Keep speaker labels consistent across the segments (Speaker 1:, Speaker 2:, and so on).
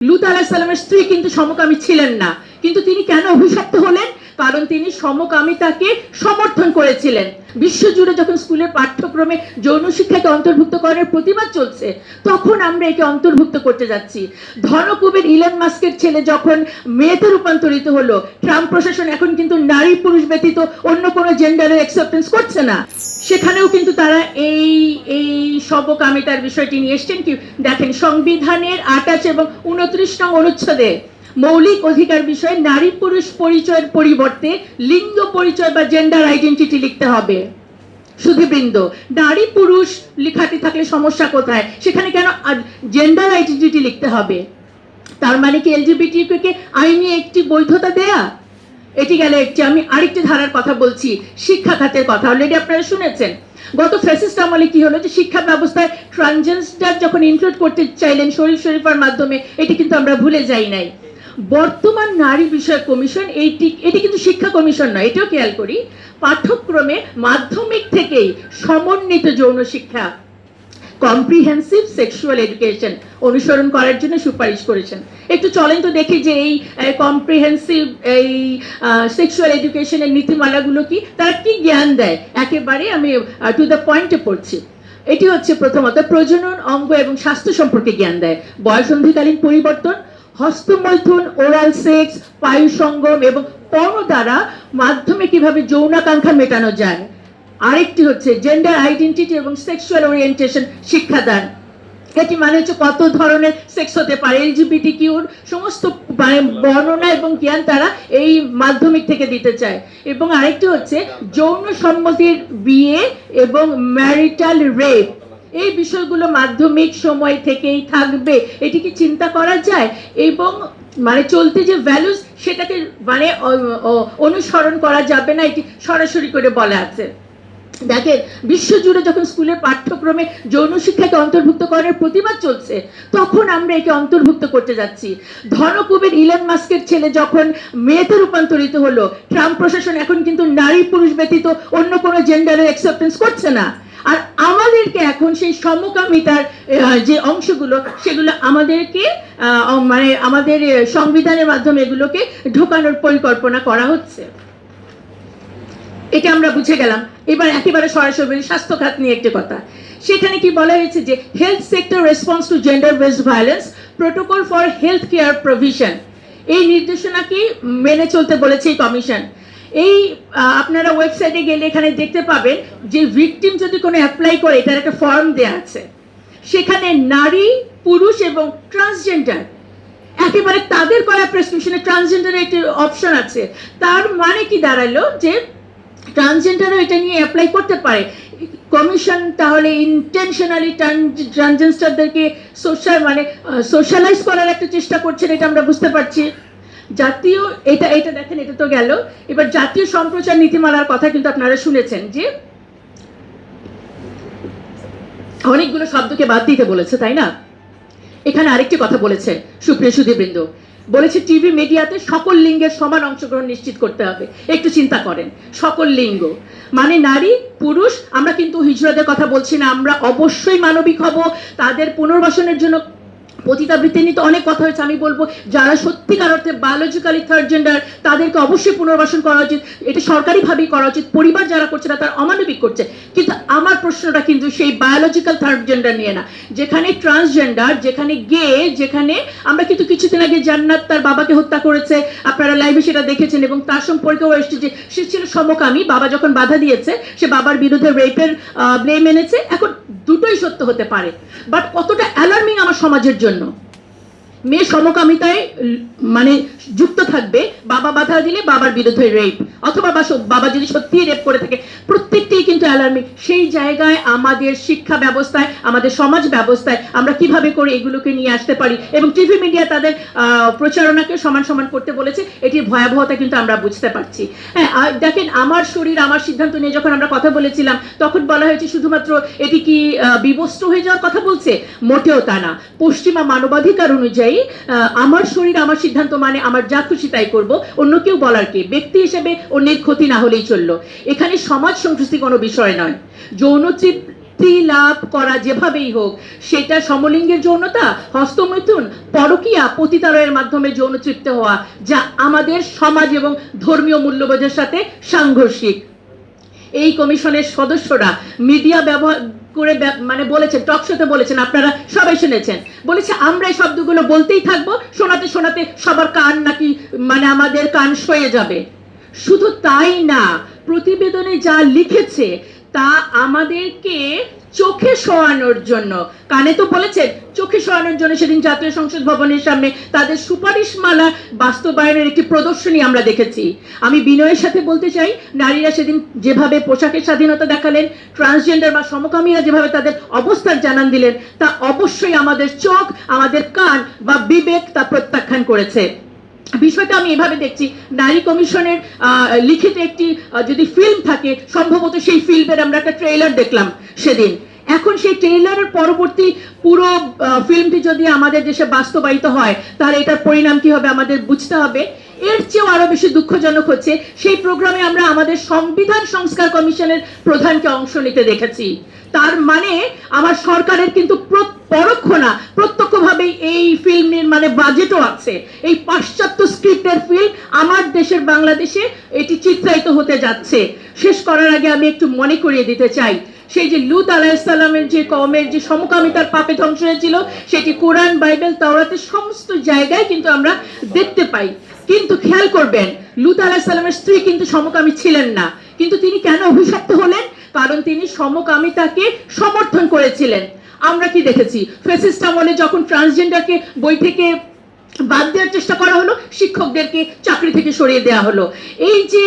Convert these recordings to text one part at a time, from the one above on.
Speaker 1: লূত আলাইহিস সালামের স্ত্রী কিন্তু সমকামী ছিলেন না, কিন্তু তিনি কেন অভিশপ্ত হলেন? কারণ তিনি সমকামিতাকে সমর্থন করেছিলেন। বিশ্বজুড়ে যখন স্কুলের পাঠ্যক্রমে যৌন শিক্ষাকে অন্তর্ভুক্ত করার প্রতিবাদ চলছে, তখন আমরা একে অন্তর্ভুক্ত করতে যাচ্ছি। ধনকুবের ইলন মাস্কের ছেলে যখন মেয়েতে রূপান্তরিত হলো, ট্রাম্প প্রশাসন এখন কিন্তু নারী পুরুষ ব্যতীত অন্য কোনো জেন্ডারের অ্যাকসেপ্টেন্স করছে না। সেখানেও কিন্তু তারা এই এই সমকামিতার বিষয়টি নিয়ে এসছেন। কি দেখেন, সংবিধানের 28 এবং 29 নং অনুচ্ছেদে মৌলিক অধিকার বিষয়ে নারী পুরুষ পরিচয়ের পরিবর্তে লিঙ্গ পরিচয় বা জেন্ডার আইডেন্টিটি লিখতে হবে। সুধীবৃন্দ, নারী পুরুষ লেখাটি থাকলে সমস্যা কোথায়? সেখানে কেন জেন্ডার আইডেন্টিটি লিখতে হবে? তার মানে কি এলজিবিটিকিউ কে আইনি একটি বৈধতা দেয়া? এটি গেল একটি। আমি আরেকটি ধারার কথা বলছি, শিক্ষা খাতের কথা। অলরেডি আপনারা শুনেছেন গত ফ্যাসিস্ট আমলে কি হলো, যে শিক্ষা ব্যবস্থায় ট্রান্সজেন্ডার যখন ইনক্লুড করতে চাইলেন শরীফ শরীফার মাধ্যমে, এটি কিন্তু আমরা ভুলে যাই নাই। বর্তমান নারী বিষয়ক কমিশন এটি কিন্তু শিক্ষা কমিশন নয়, এটাও খেয়াল করি। পাঠ্যক্রমে মাধ্যমিক থেকেই সমন্বিত যৌন শিক্ষা, কম্প্রিহেন্সিভ সেক্সুয়াল এডুকেশন অনুসরণ করার জন্য সুপারিশ করেছেন। একটু চলেন তো দেখি যে এই কম্প্রিহেন্সিভ এই সেক্সুয়াল এডুকেশনের নীতিমালাগুলো কি, তারা কি জ্ঞান দেয়। একেবারে আমি টু দ্য পয়েন্টে পড়ছি। এটি হচ্ছে প্রথমত প্রজনন, অঙ্গ এবং স্বাস্থ্য সম্পর্কে জ্ঞান দেয়, বয়সন্ধিকালীন পরিবর্তন, হস্তমৈথুন, ওরাল সেক্স, পায়ু সঙ্গম এবং পর্ণ দ্বারা মাধ্যমে কিভাবে যৌনাকাঙ্ক্ষা মেটানো যায়। আরেকটি হচ্ছে জেন্ডার আইডেন্টিটি এবং সেক্সুয়াল ওরিয়েন্টেশন শিক্ষাদান। এটি মানে হচ্ছে কত ধরনের সেক্স হতে পারে, এলজিবিটিকিউর সমস্ত বর্ণনা এবং জ্ঞান তারা এই মাধ্যমিক থেকে দিতে চায়। এবং আরেকটি হচ্ছে যৌন সম্মতির বিয়ে এবং ম্যারিটাল রেপ, এই বিষয়গুলো মাধ্যমিক সময় থেকেই থাকবে। এটি কি চিন্তা করা যায়? এবং মানে চলতে যে ভ্যালুস, সেটাকে মানে অনুসরণ করা যাবে না, এটি সরাসরি করে বলা আছে। দেখেন, বিশ্বজুড়ে যখন স্কুলের পাঠ্যক্রমে যৌন শিক্ষাকে অন্তর্ভুক্ত করার প্রতিবাদ চলছে, তখন আমরা একে অন্তর্ভুক্ত করতে যাচ্ছি। ধনকুবের ইলন মাস্কের ছেলে যখন মেয়েতে রূপান্তরিত হলো, ট্রাম্প প্রশাসন এখন কিন্তু নারী পুরুষ ব্যতীত অন্য কোনো জেন্ডারের অ্যাকসেপ্টেন্স করছে না। আর আমাদেরকে এখন সেই সমকামিতার যে অংশগুলো, সেগুলো আমাদেরকে মানে আমাদের সংবিধানের মাধ্যমে এগুলোকে ঢোকানোর পরিকল্পনা করা হচ্ছে। এটা আমরা বুঝে গেলাম। এবার একেবারে সরাসরি স্বাস্থ্য খাত নিয়ে একটি কথা। সেখানে কি বলা হয়েছে যে health sector response to gender based violence, protocol for health care provision, এই নির্দেশনাকে মেনে চলতে বলেছে এই কমিশন। এই আপনারা ওয়েবসাইটে গেলে এখানে দেখতে পাবেন যে ভিকটিম যদি কোনো অ্যাপ্লাই করে, এটার একটা ফর্ম দেওয়া আছে। সেখানে নারী, পুরুষ এবং ট্রান্সজেন্ডার একেবারে তাদের করা প্রেসক্রিপশনে ট্রান্সজেন্ডারের একটি অপশন আছে। তার মানে কি দাঁড়ালো যে ট্রান্সজেন্ডারও এটা নিয়ে অ্যাপ্লাই করতে পারে। কমিশন তাহলে ইন্টেনশনালি ট্রান্সজেন্ডারদেরকে সোশ্যালাইজ করার একটা চেষ্টা করছেন, এটা আমরা বুঝতে পারছি। জাতীয় এটা দেখেন, এটা তো গেল। এবার জাতীয় সম্প্রচার নীতিমালার কথা কিন্তু আপনারা শুনেছেন যে অনেকগুলো শব্দকে বাদ দিতে বলেছে, তাই না? এখানে আরেকটি কথা বলেছে সুপ্রিয় সুধীবৃন্দ, বলেছে টিভি মিডিয়াতে সকল লিঙ্গের সমান অংশগ্রহণ নিশ্চিত করতে হবে। একটু চিন্তা করেন, সকল লিঙ্গ মানে নারী পুরুষ। আমরা কিন্তু হিজড়াদের কথা বলছি না, আমরা অবশ্যই মানবিক হব। তাদের পুনর্বাসনের জন্য পতিতাবৃত্তি নিয়ে তো অনেক কথা হয়েছে। আমি বলবো যারা সত্যিকার অর্থে বায়োলজিক্যালি থার্ড জেন্ডার, তাদেরকে অবশ্যই পুনর্বাসন করা উচিত। এটা সরকারিভাবেই করা উচিত। পরিবার যারা করছে না, তারা অমানবিক করছে। কিন্তু আমার প্রশ্নটা কিন্তু সেই বায়োলজিক্যাল থার্ড জেন্ডার নিয়ে না, যেখানে ট্রান্সজেন্ডার, যেখানে গে, যেখানে আমরা কিন্তু কিছুদিন আগে জান্নাত তার বাবাকে হত্যা করেছে, আপনারা লাইভে সেটা দেখেছেন। এবং তার সম্পর্কেও এসছে যে সে ছিল সমকামী, বাবা যখন বাধা দিয়েছে, সে বাবার বিরুদ্ধে রেপের ব্লেম এনেছে। এখন দুটোই সত্য হতে পারে, বাট কতটা অ্যালার্মিং আমার সমাজের জন্য। মেয়ে সমকামিতায় মানে যুক্ত থাকবে, বাবা বাধা দিলে বাবার বিরুদ্ধে রেপ, অথবা বাবা যদি সত্যিই রেপ করে থাকে, প্রত্যেকটিই কিন্তু অ্যালার্মিং। সেই জায়গায় আমাদের শিক্ষা ব্যবস্থায়, আমাদের সমাজ ব্যবস্থায় আমরা কিভাবে করে এগুলোকে নিয়ে আসতে পারি। এবং টিভি মিডিয়া তাদের প্রচারণাকে সমান সমান করতে বলেছে, এটির ভয়াবহতা কিন্তু আমরা বুঝতে পারছি। হ্যাঁ, দেখেন, আমার শরীর আমার সিদ্ধান্ত নিয়ে যখন আমরা কথা বলেছিলাম, তখন বলা হয়েছে শুধুমাত্র এটি কি বিবস্ত্র হয়ে যাওয়ার কথা বলছে, মোটেও তা না। পশ্চিমা মানবাধিকার অনুযায়ী আমার শরীর আমার সিদ্ধান্ত, মানে আমার যা খুশি তাই করব, অন্য কেউ বলার কি। ব্যক্তি হিসেবে অন্যের ক্ষতি না হলেই চললো। এখানে সমাজ সংস্কৃতি কোনো বিষয় নয়। যৌন মুক্তি লাভ করা যেভাবেই হোক, সেটা সমলিঙ্গের যৌনতা, হস্তমৈথুন, পরকীয়া, পতিতালয়ের মাধ্যমে যৌন তৃপ্ত হওয়া, যা আমাদের সমাজ এবং ধর্মীয় মূল্যবোধের সাথে সাংঘর্ষিক। এই কমিশনের সদস্যরা মিডিয়া ব্যবহার করে মানে বলেছেন, টক শোতে বলেছেন, আপনারা সবাই শুনেছেন, বলেছে আমরা এই শব্দগুলো বলতেই থাকবো, শোনাতে শোনাতে সবার কান নাকি মানে আমাদের কান সয়ে যাবে। শুধু তাই না, প্রতিবেদনে যা লিখেছে তা আমাদেরকে চোখে শোয়ানোর জন্য, কানে তো বলেছেন, চোখে শোয়ানোর জন্য সেদিন জাতীয় সংসদ ভবনের সামনে তাদের সুপারিশমালা বাস্তবায়নের একটি প্রদর্শনী আমরা দেখেছি। আমি বিনয়ের সাথে বলতে চাই, নারীরা সেদিন যেভাবে পোশাকের স্বাধীনতা দেখালেন, ট্রান্সজেন্ডার বা সমকামীরা যেভাবে তাদের অবস্থান জানান দিলেন, তা অবশ্যই আমাদের চোখ, আমাদের কান বা বিবেক তা প্রত্যাখ্যান করেছে। বিষয়টা আমি এভাবে দেখছি, নারী কমিশনের লিখিত একটি যদি ফিল্ম থাকে, সম্ভবত সেই ফিল্মের আমরা একটা ট্রেইলার দেখলাম সেদিন। এখন সেই ট্রেইলারের পরবর্তী পুরো ফিল্মটি যদি আমাদের দেশে বাস্তবায়িত হয়, তাহলে এটার পরিণাম কি হবে আমাদের বুঝতে হবে। এর চেয়েও আরো বেশি দুঃখজনক হচ্ছে, সেই প্রোগ্রামে আমরা আমাদের সংবিধান সংস্কার কমিশনের প্রধানকে অংশ নিতে দেখেছি। তার মানে আমার সরকারের কিন্তু পরোক্ষ না প্রত্যক্ষভাবেই এই ফিল্ম নির্মাণে বাজেটও আছে। এই পাশ্চাত্য স্ক্রিপ্টের ফিল্ম আমার দেশের বাংলাদেশে এটি চিত্রায়িত হতে যাচ্ছে। শেষ করার আগে আমি একটু মনে করিয়ে দিতে চাই, সেই যে লূত আলাইহিস সালামের যে কওমের যে সমকামিতার পাপে ধ্বংস হয়েছিল, সেটি কোরআন, বাইবেল, তাওরাতের সমস্ত জায়গায় কিন্তু আমরা দেখতে পাই। কিন্তু খেয়াল করবেন, লূত আলাইহিস সালামের স্ত্রী কিন্তু সমকামী ছিলেন না। কিন্তু তিনি কেন অভিশপ্ত হলেন? কারণ তিনি সমকামিতাকে সমর্থন করেছিলেন। আমরা কি দেখেছি, ফ্যাসিস্ট আমলে যখন ট্রান্সজেন্ডারকে বই থেকে বাদ দেওয়ার চেষ্টা করা হলো, শিক্ষকদেরকে চাকরি থেকে সরিয়ে দেওয়া হলো। এই যে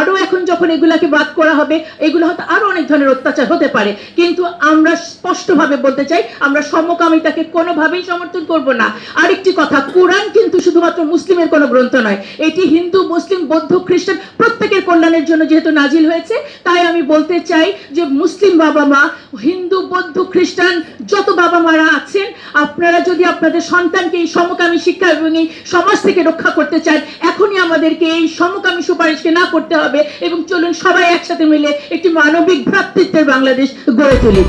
Speaker 1: আরো এখন যখন এগুলাকে বাদ করা হবে, এগুলো হয়তো আরো অনেক ধরনের অত্যাচার হতে পারে, কিন্তু আমরা স্পষ্টভাবে বলতে চাই, আমরা সমকামিতাকে কোনোভাবেই সমর্থন করব না। আরেকটি কথা, কোরআন কিন্তু শুধুমাত্র মুসলিমের কোনো গ্রন্থ নয়, এটি হিন্দু, মুসলিম, বৌদ্ধ, খ্রিস্টান প্রত্যেকের কল্যাণের জন্য যেহেতু নাজিল হয়েছে, তাই আমি বলতে চাই যে মুসলিম বাবা মা, হিন্দু, বৌদ্ধ, খ্রিস্টান যত বাবা মারা আছেন, আপনারা যদি আপনাদের সন্তানকে এই সমকামী শিক্ষা এবং এই সমাজ থেকে রক্ষা করতে চান, এখনই আমাদেরকে এই সমকামী সুপারিশকে না করতে হবে এবং চলুন সবাই একসাথে মিলে একটি মানবিক ভ্রাতৃত্বের বাংলাদেশ গড়ে তুলি।